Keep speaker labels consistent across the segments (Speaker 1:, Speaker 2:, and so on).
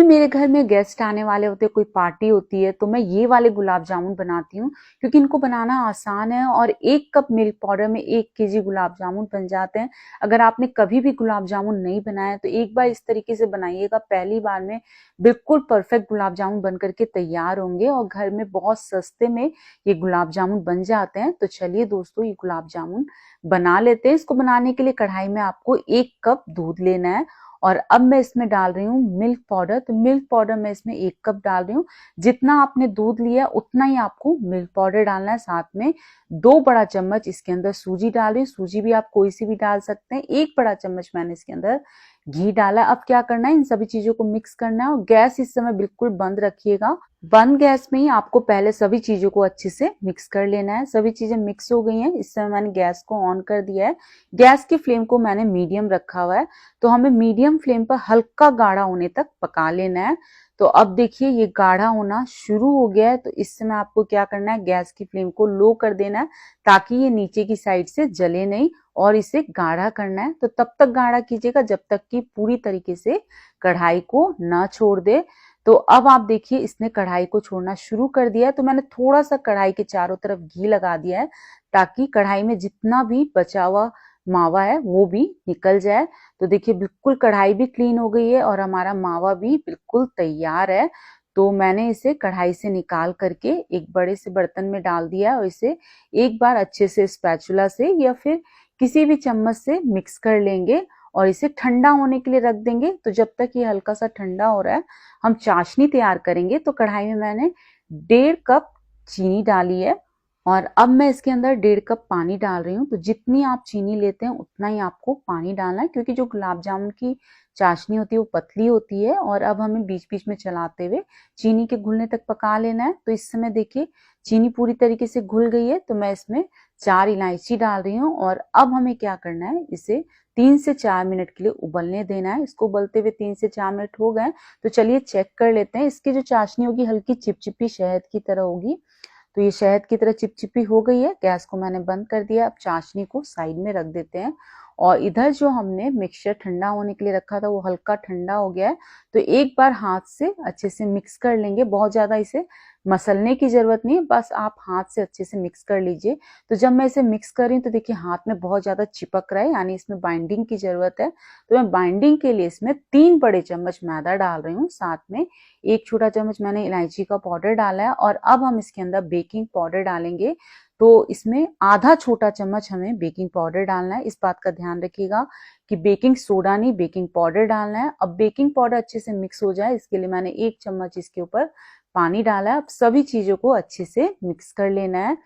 Speaker 1: मेरे घर में गेस्ट आने वाले होते हैं, कोई पार्टी होती है, तो मैं ये वाले गुलाब जामुन बनाती हूँ क्योंकि इनको बनाना आसान है और 1 कप मिल्क पाउडर में 1 केजी गुलाब जामुन बन जाते हैं। अगर आपने कभी भी गुलाब जामुन नहीं बनाया तो एक बार इस तरीके से बनाइएगा, पहली बार में बिल्कुल परफेक्ट गुलाब जामुन बन करके तैयार होंगे और घर में बहुत सस्ते में ये गुलाब जामुन बन जाते हैं। तो चलिए दोस्तों, ये गुलाब जामुन बना लेते हैं। इसको बनाने के लिए कढ़ाई में आपको 1 कप दूध लेना है और अब मैं इसमें डाल रही हूँ मिल्क पाउडर। तो मिल्क पाउडर मैं इसमें 1 कप डाल रही हूँ। जितना आपने दूध लिया उतना ही आपको मिल्क पाउडर डालना है। साथ में 2 बड़ा चम्मच इसके अंदर सूजी डाल रही हूँ। सूजी भी आप कोई सी भी डाल सकते हैं। 1 बड़ा चम्मच मैंने इसके अंदर घी डाला। अब क्या करना है, इन सभी चीजों को मिक्स करना है और गैस इस समय बिल्कुल बंद रखिएगा। बंद गैस में ही आपको पहले सभी चीजों को अच्छे से मिक्स कर लेना है। सभी चीजें मिक्स हो गई हैं। इस समय मैंने गैस को ऑन कर दिया है। गैस की फ्लेम को मैंने मीडियम रखा हुआ है। तो हमें मीडियम फ्लेम पर हल्का गाढ़ा होने तक पका लेना है। तो अब देखिए ये गाढ़ा होना शुरू हो गया है। तो इस समय आपको क्या करना है, गैस की फ्लेम को लो कर देना है ताकि ये नीचे की साइड से जले नहीं और इसे गाढ़ा करना है। तो तब तक गाढ़ा कीजिएगा जब तक कि पूरी तरीके से कढ़ाई को ना छोड़ दे। तो अब आप देखिए इसने कढ़ाई को छोड़ना शुरू कर दिया है। तो मैंने थोड़ा सा कढ़ाई के चारों तरफ घी लगा दिया है ताकि कढ़ाई में जितना भी बचा हुआ मावा है वो भी निकल जाए। तो देखिए बिल्कुल कढ़ाई भी क्लीन हो गई है और हमारा मावा भी बिल्कुल तैयार है। तो मैंने इसे कढ़ाई से निकाल करके एक बड़े से बर्तन में डाल दिया और इसे एक बार अच्छे से स्पैचुला से या फिर किसी भी चम्मच से मिक्स कर लेंगे और इसे ठंडा होने के लिए रख देंगे। तो जब तक ये हल्का सा ठंडा हो रहा है हम चाशनी तैयार करेंगे। तो कढ़ाई में मैंने 1.5 कप चीनी डाली है और अब मैं इसके अंदर 1.5 कप पानी डाल रही हूँ। तो जितनी आप चीनी लेते हैं उतना ही आपको पानी डालना है क्योंकि जो गुलाब जामुन की चाशनी होती है वो पतली होती है। और अब हमें बीच बीच में चलाते हुए चीनी के घुलने तक पका लेना है। तो इस समय देखिए चीनी पूरी तरीके से घुल गई है। तो मैं इसमें 4 इलायची डाल रही हूँ और अब हमें क्या करना है, इसे 3 से 4 मिनट के लिए उबलने देना है। इसको उबलते हुए 3 से 4 मिनट हो गए। तो चलिए चेक कर लेते हैं। इसकी जो चाशनी होगी हल्की चिपचिपी शहद की तरह होगी। तो ये शहद की तरह चिपचिपी हो गई है। गैस को मैंने बंद कर दिया। अब चाशनी को साइड में रख देते हैं और इधर जो हमने मिक्सचर ठंडा होने के लिए रखा था वो हल्का ठंडा हो गया है। तो एक बार हाथ से अच्छे से मिक्स कर लेंगे। बहुत ज्यादा इसे मसलने की जरूरत नहीं है, बस आप हाथ से अच्छे से मिक्स कर लीजिए। तो जब मैं इसे मिक्स कर रही हूँ तो देखिए हाथ में बहुत ज्यादा चिपक रहा है, यानी इसमें बाइंडिंग की जरूरत है। तो मैं बाइंडिंग के लिए इसमें 3 बड़े चम्मच मैदा डाल रही हूँ। साथ में 1 छोटा चम्मच मैंने इलायची का पाउडर डाला है और अब हम इसके अंदर बेकिंग पाउडर डालेंगे। तो इसमें आधा छोटा चम्मच हमें बेकिंग पाउडर डालना है। इस बात का ध्यान रखिएगा कि बेकिंग सोडा नहीं, बेकिंग पाउडर डालना है। अब बेकिंग पाउडर अच्छे से मिक्स हो जाए इसके लिए मैंने 1 चम्मच इसके ऊपर पानी डाला है। अब सभी चीजों को अच्छे से मिक्स कर लेना है।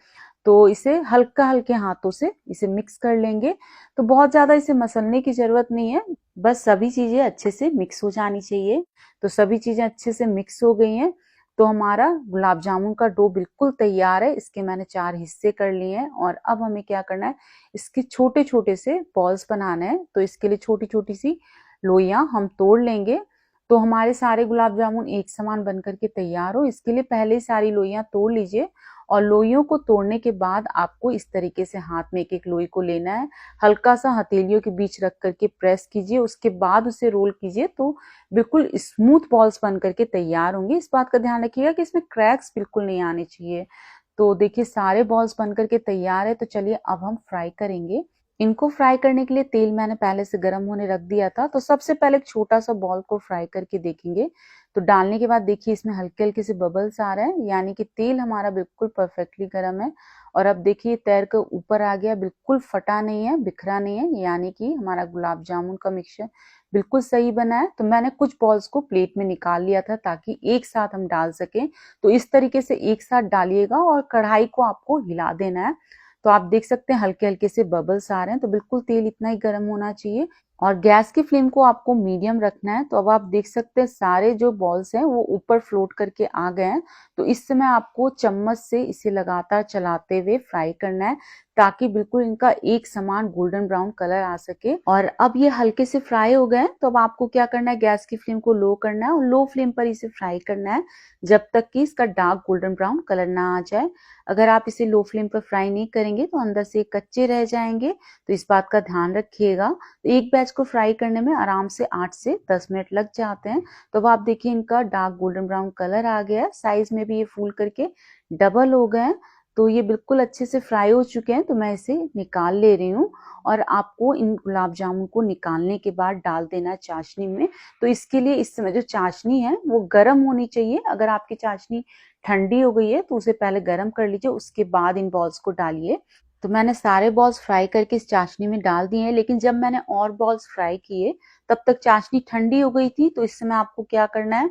Speaker 1: तो इसे हल्का हल्के हाथों से इसे मिक्स कर लेंगे। तो बहुत ज्यादा इसे मसलने की जरूरत नहीं है, बस सभी चीजें अच्छे से मिक्स हो जानी चाहिए। तो सभी चीजें अच्छे से मिक्स हो गई हैं। तो हमारा गुलाब जामुन का डो बिल्कुल तैयार है। इसके मैंने 4 हिस्से कर लिए हैं और अब हमें क्या करना है, इसके छोटे छोटे से बॉल्स बनाने हैं। तो इसके लिए छोटी छोटी सी लोइयां हम तोड़ लेंगे। तो हमारे सारे गुलाब जामुन एक समान बन करके तैयार हो, इसके लिए पहले ही सारी लोइयां तोड़ लीजिए। और लोइयों को तोड़ने के बाद आपको इस तरीके से हाथ में एक एक लोई को लेना है, हल्का सा हथेलियों के बीच रख करके प्रेस कीजिए, उसके बाद उसे रोल कीजिए। तो बिल्कुल स्मूथ बॉल्स बन करके तैयार होंगे। इस बात का ध्यान रखिएगा कि इसमें क्रैक्स बिल्कुल नहीं आने चाहिए। तो देखिए सारे बॉल्स बन करके तैयार है। तो चलिए अब हम फ्राई करेंगे। इनको फ्राई करने के लिए तेल मैंने पहले से गर्म होने रख दिया था। तो सबसे पहले एक छोटा सा बॉल को फ्राई करके देखेंगे। तो डालने के बाद देखिए इसमें हल्के हल्के से बबल्स आ रहे हैं, यानी कि तेल हमारा बिल्कुल परफेक्टली गर्म है। और अब देखिए तैर कर ऊपर आ गया, बिल्कुल फटा नहीं है, बिखरा नहीं है, यानी कि हमारा गुलाब जामुन का मिक्सचर बिल्कुल सही बना है। तो मैंने कुछ बॉल्स को प्लेट में निकाल लिया था ताकि एक साथ हम डाल सकें। तो इस तरीके से एक साथ डालिएगा और कढ़ाई को आपको हिला देना है। तो आप देख सकते हैं हल्के हल्के से बबल्स आ रहे हैं। तो बिल्कुल तेल इतना ही गर्म होना चाहिए और गैस की फ्लेम को आपको मीडियम रखना है। तो अब आप देख सकते हैं सारे जो बॉल्स हैं वो ऊपर फ्लोट करके आ गए हैं। तो इस समय आपको चम्मच से इसे लगातार चलाते हुए फ्राई करना है ताकि बिल्कुल इनका एक समान गोल्डन ब्राउन कलर आ सके। और अब ये हल्के से फ्राई हो गए, तो अब आपको क्या करना है, गैस की फ्लेम को लो करना है और लो फ्लेम पर इसे फ्राई करना है जब तक कि इसका डार्क गोल्डन ब्राउन कलर ना आ जाए। अगर आप इसे लो फ्लेम पर फ्राई नहीं करेंगे तो अंदर से कच्चे रह जाएंगे, तो इस बात का ध्यान रखिएगा। तो एक बैच को फ्राई करने में आराम से 8 से 10 मिनट लग जाते हैं। तो अब आप देखिए इनका डार्क गोल्डन ब्राउन कलर आ गया, साइज में भी ये फूल करके डबल हो गए। तो ये बिल्कुल अच्छे से फ्राई हो चुके हैं, तो मैं इसे निकाल ले रही हूँ। और आपको इन गुलाब जामुन को निकालने के बाद डाल देना है चाशनी में। तो इसके लिए इस समय जो चाशनी है वो गर्म होनी चाहिए। अगर आपकी चाशनी ठंडी हो गई है तो उसे पहले गर्म कर लीजिए, उसके बाद इन बॉल्स को डालिए। तो मैंने सारे बॉल्स फ्राई करके इस चाशनी में डाल दिए हैं, लेकिन जब मैंने और बॉल्स फ्राई किए तब तक चाशनी ठंडी हो गई थी। तो इस समय आपको क्या करना है,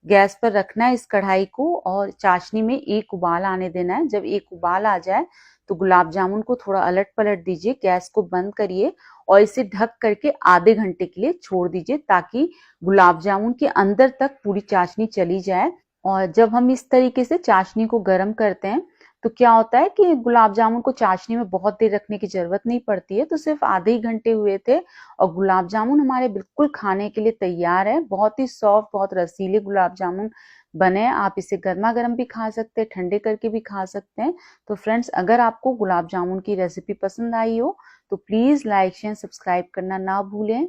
Speaker 1: गैस पर रखना है इस कढ़ाई को और चाशनी में एक उबाल आने देना है। जब एक उबाल आ जाए तो गुलाब जामुन को थोड़ा अलट पलट दीजिए, गैस को बंद करिए और इसे ढक करके आधे घंटे के लिए छोड़ दीजिए, ताकि गुलाब जामुन के अंदर तक पूरी चाशनी चली जाए। और जब हम इस तरीके से चाशनी को गर्म करते हैं तो क्या होता है कि गुलाब जामुन को चाशनी में बहुत देर रखने की जरूरत नहीं पड़ती है। तो सिर्फ आधे ही घंटे हुए थे और गुलाब जामुन हमारे बिल्कुल खाने के लिए तैयार है। बहुत ही सॉफ्ट, बहुत रसीले गुलाब जामुन बने। आप इसे गर्मा गर्म भी खा सकते हैं, ठंडे करके भी खा सकते हैं। तो फ्रेंड्स, अगर आपको गुलाब जामुन की रेसिपी पसंद आई हो तो प्लीज लाइक शेयर सब्सक्राइब करना ना भूलें।